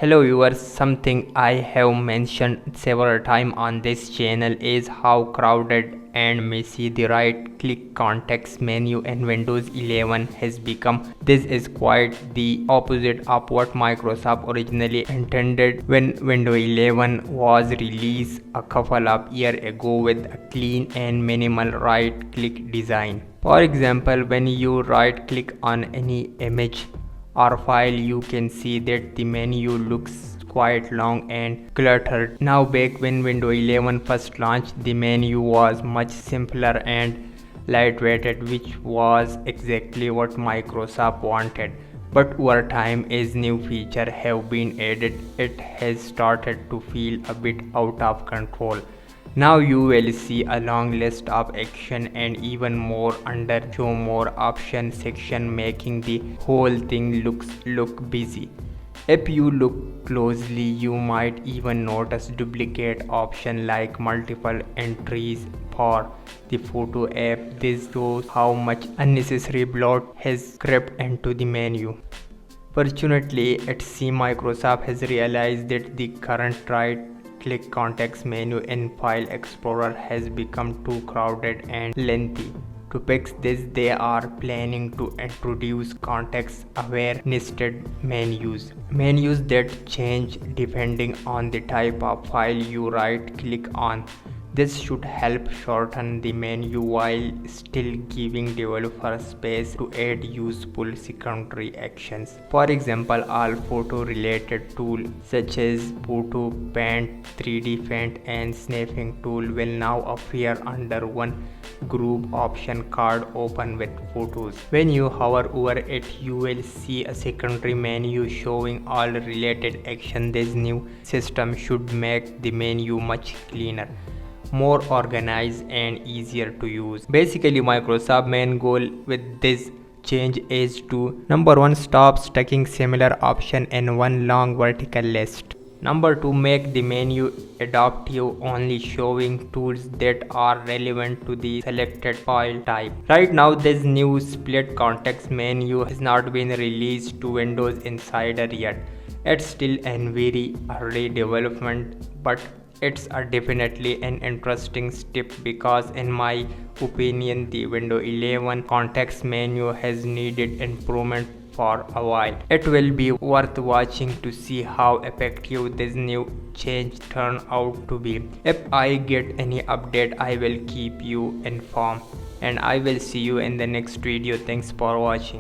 Hello viewers, something I have mentioned several times on this channel is how crowded and messy the right click context menu in Windows 11 has become. This is quite the opposite of what Microsoft originally intended when Windows 11 was released a couple of years ago with a clean and minimal right click design. For example, when you right click on any image or file, you can see that the menu looks quite long and cluttered. Now back when Windows 11 first launched, the menu was much simpler and lightweighted, which was exactly what Microsoft wanted. But over time, as new features have been added, it has started to feel a bit out of control. Now you will see a long list of action and even more under show more option section, making the whole thing look busy. If you look closely, you might even notice duplicate option like multiple entries for the photo app. This shows how much unnecessary bloat has crept into the menu. Fortunately, it seems Microsoft has realized that the current right click context menu in File Explorer has become too crowded and lengthy. To fix this, they are planning to introduce context-aware nested menus. Menus that change depending on the type of file you right-click on. This should help shorten the menu while still giving developers space to add useful secondary actions. For example, all photo-related tools such as Photo Paint, 3D Paint, and Snipping Tool will now appear under one group option called Open with Photos. When you hover over it, you will see a secondary menu showing all related actions. This new system should make the menu much cleaner, more organized, and easier to use. Basically, Microsoft's main goal with this change is to number 1, stop stacking similar options in one long vertical list. Number 2, make the menu adaptive, only showing tools that are relevant to the selected file type. Right now, this new split context menu has not been released to Windows Insider yet. It's still in very early development, but it's definitely an interesting step because in my opinion the Windows 11 context menu has needed improvement for a while. It will be worth watching to see how effective this new change turn out to be. If I get any update, I will keep you informed, and I will see you in the next video. Thanks for watching.